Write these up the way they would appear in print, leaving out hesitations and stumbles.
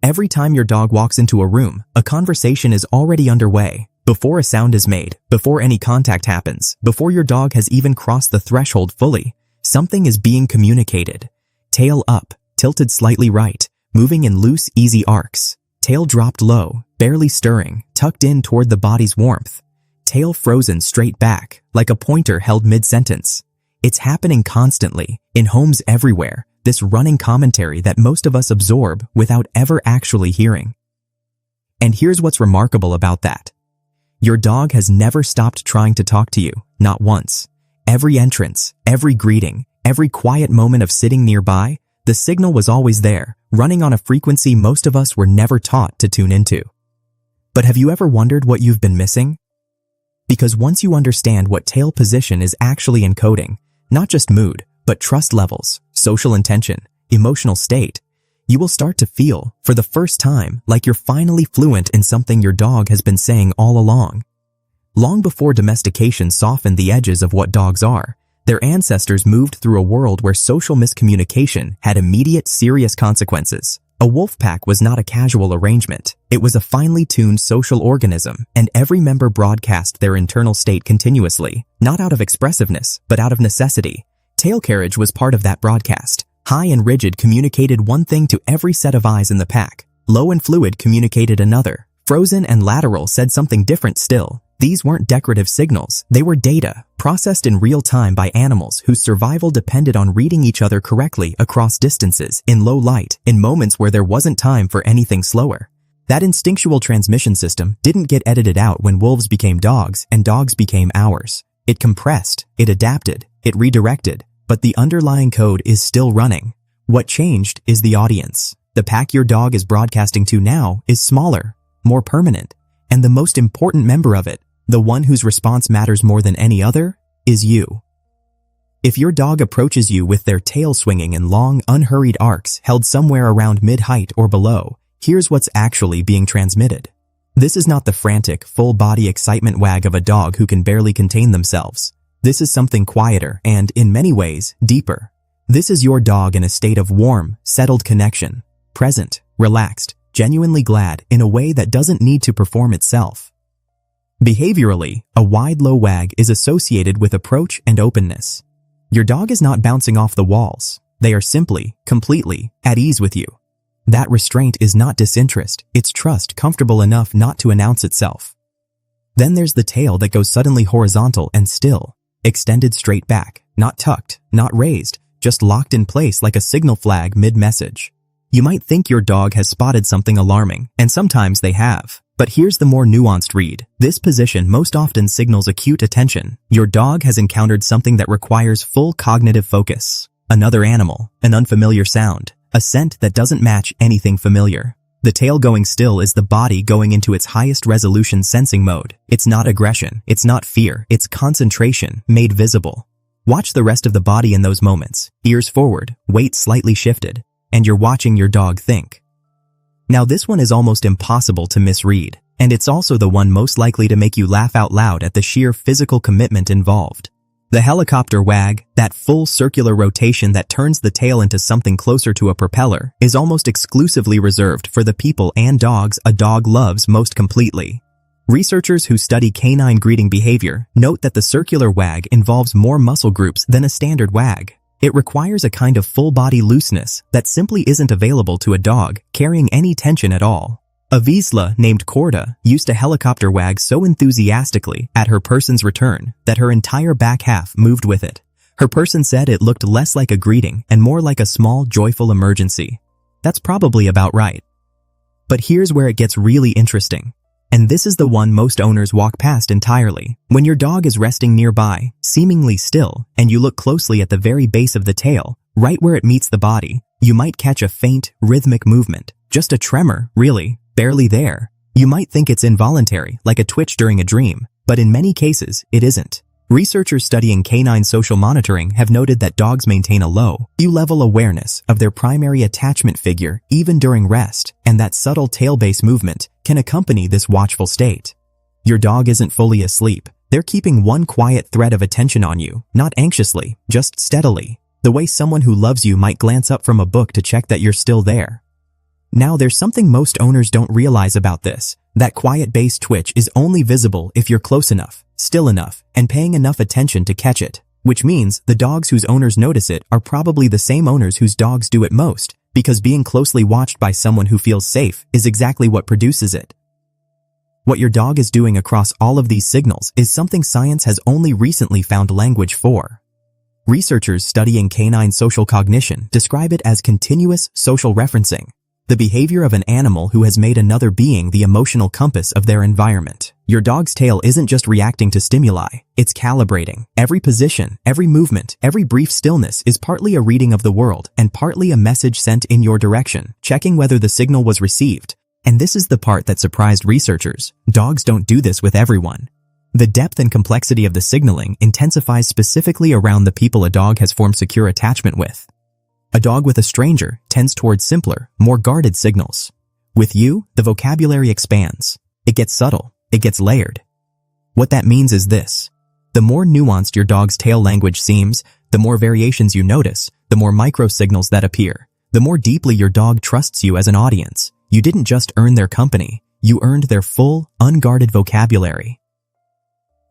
Every time your dog walks into a room, a conversation is already underway. Before a sound is made, before any contact happens, before your dog has even crossed the threshold fully, something is being communicated. Tail up, tilted slightly right, moving in loose, easy arcs. Tail dropped low, barely stirring, tucked in toward the body's warmth. Tail frozen straight back, like a pointer held mid-sentence. It's happening constantly, in homes everywhere, this running commentary that most of us absorb without ever actually hearing. And here's what's remarkable about that. Your dog has never stopped trying to talk to you, not once. Every entrance, every greeting, every quiet moment of sitting nearby, the signal was always there, running on a frequency most of us were never taught to tune into. But have you ever wondered what you've been missing? Because once you understand what tail position is actually encoding, not just mood, but trust levels, social intention, emotional state, you will start to feel, for the first time, like you're finally fluent in something your dog has been saying all along. Long before domestication softened the edges of what dogs are, their ancestors moved through a world where social miscommunication had immediate, serious consequences. A wolf pack was not a casual arrangement. It was a finely tuned social organism, and every member broadcast their internal state continuously, not out of expressiveness, but out of necessity. Tail carriage was part of that broadcast. High and rigid communicated one thing to every set of eyes in the pack. Low and fluid communicated another. Frozen and lateral said something different still. These weren't decorative signals, they were data, processed in real time by animals whose survival depended on reading each other correctly across distances, in low light, in moments where there wasn't time for anything slower. That instinctual transmission system didn't get edited out when wolves became dogs and dogs became ours. It compressed, it adapted, it redirected, but the underlying code is still running. What changed is the audience. The pack your dog is broadcasting to now is smaller, more permanent, and the most important member of it, the one whose response matters more than any other, is you. If your dog approaches you with their tail swinging in long, unhurried arcs held somewhere around mid-height or below, here's what's actually being transmitted. This is not the frantic, full-body excitement wag of a dog who can barely contain themselves. This is something quieter and, in many ways, deeper. This is your dog in a state of warm, settled connection, present, relaxed, genuinely glad in a way that doesn't need to perform itself. Behaviorally, a wide low wag is associated with approach and openness. Your dog is not bouncing off the walls. They are simply, completely, at ease with you. That restraint is not disinterest, it's trust comfortable enough not to announce itself. Then there's the tail that goes suddenly horizontal and still, extended straight back, not tucked, not raised, just locked in place like a signal flag mid-message. You might think your dog has spotted something alarming, and sometimes they have. But here's the more nuanced read. This position most often signals acute attention. Your dog has encountered something that requires full cognitive focus. Another animal, an unfamiliar sound, a scent that doesn't match anything familiar. The tail going still is the body going into its highest resolution sensing mode. It's not aggression, it's not fear, it's concentration made visible. Watch the rest of the body in those moments. Ears forward, weight slightly shifted, and you're watching your dog think. Now this one is almost impossible to misread, and it's also the one most likely to make you laugh out loud at the sheer physical commitment involved. The helicopter wag, that full circular rotation that turns the tail into something closer to a propeller, is almost exclusively reserved for the people and dogs a dog loves most completely. Researchers who study canine greeting behavior note that the circular wag involves more muscle groups than a standard wag. It requires a kind of full-body looseness that simply isn't available to a dog carrying any tension at all. A Vizsla named Corda used a helicopter wag so enthusiastically at her person's return that her entire back half moved with it. Her person said it looked less like a greeting and more like a small, joyful emergency. That's probably about right. But here's where it gets really interesting. And this is the one most owners walk past entirely. When your dog is resting nearby, seemingly still, and you look closely at the very base of the tail, right where it meets the body, you might catch a faint, rhythmic movement. Just a tremor, really, barely there. You might think it's involuntary, like a twitch during a dream, but in many cases, it isn't. Researchers studying canine social monitoring have noted that dogs maintain a low, U-level awareness of their primary attachment figure even during rest, and that subtle tail-base movement can accompany this watchful state. Your dog isn't fully asleep. They're keeping one quiet thread of attention on you, not anxiously, just steadily, the way someone who loves you might glance up from a book to check that you're still there. Now there's something most owners don't realize about this. That quiet bass twitch is only visible if you're close enough, still enough, and paying enough attention to catch it. Which means the dogs whose owners notice it are probably the same owners whose dogs do it most, because being closely watched by someone who feels safe is exactly what produces it. What your dog is doing across all of these signals is something science has only recently found language for. Researchers studying canine social cognition describe it as continuous social referencing, the behavior of an animal who has made another being the emotional compass of their environment. Your dog's tail isn't just reacting to stimuli, it's calibrating. Every position, every movement, every brief stillness is partly a reading of the world and partly a message sent in your direction, checking whether the signal was received. And this is the part that surprised researchers. Dogs don't do this with everyone. The depth and complexity of the signaling intensifies specifically around the people a dog has formed secure attachment with. A dog with a stranger tends towards simpler, more guarded signals. With you, the vocabulary expands. It gets subtle. It gets layered. What that means is this. The more nuanced your dog's tail language seems, the more variations you notice, the more micro-signals that appear, the more deeply your dog trusts you as an audience. You didn't just earn their company, you earned their full, unguarded vocabulary.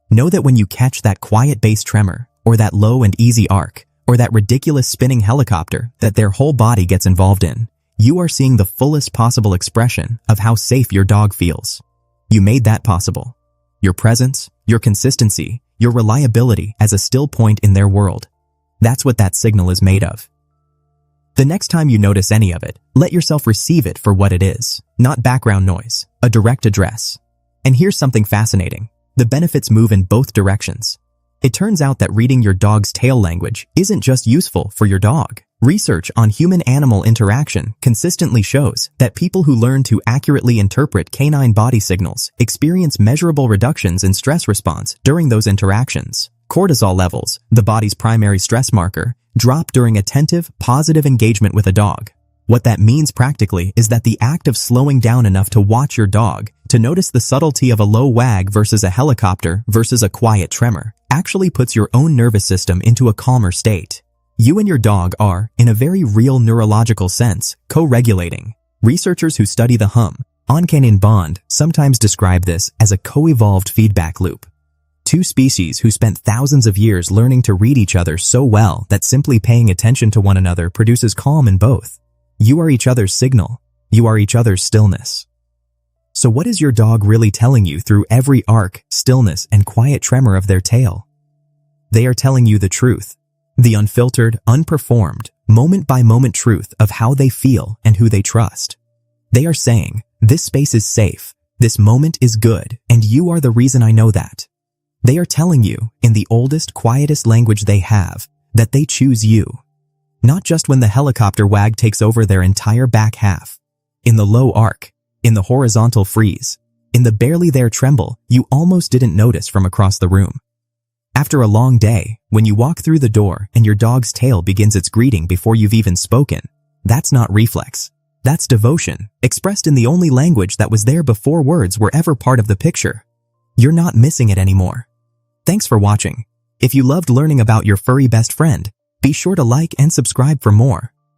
Know that when you catch that quiet bass tremor, or that low and easy arc, or that ridiculous spinning helicopter that their whole body gets involved in, you are seeing the fullest possible expression of how safe your dog feels. You made that possible. Your presence, your consistency, your reliability as a still point in their world. That's what that signal is made of. The next time you notice any of it, let yourself receive it for what it is, not background noise, a direct address. And here's something fascinating. The benefits move in both directions. It turns out that reading your dog's tail language isn't just useful for your dog. Research on human-animal interaction consistently shows that people who learn to accurately interpret canine body signals experience measurable reductions in stress response during those interactions. Cortisol levels, the body's primary stress marker, drop during attentive, positive engagement with a dog. What that means practically is that the act of slowing down enough to watch your dog, to notice the subtlety of a low wag versus a helicopter versus a quiet tremor, actually puts your own nervous system into a calmer state. You and your dog are, in a very real neurological sense, co-regulating. Researchers who study the hum-on-canine bond sometimes describe this as a co-evolved feedback loop. Two species who spent thousands of years learning to read each other so well that simply paying attention to one another produces calm in both. You are each other's signal. You are each other's stillness. So what is your dog really telling you through every arc, stillness, and quiet tremor of their tail? They are telling you the truth. The unfiltered, unperformed, moment-by-moment truth of how they feel and who they trust. They are saying, this space is safe, this moment is good, and you are the reason I know that. They are telling you, in the oldest, quietest language they have, that they choose you. Not just when the helicopter wag takes over their entire back half. In the low arc, in the horizontal freeze, in the barely there tremble you almost didn't notice from across the room. After a long day, when you walk through the door and your dog's tail begins its greeting before you've even spoken, that's not reflex. That's devotion, expressed in the only language that was there before words were ever part of the picture. You're not missing it anymore. Thanks for watching. If you loved learning about your furry best friend, be sure to like and subscribe for more.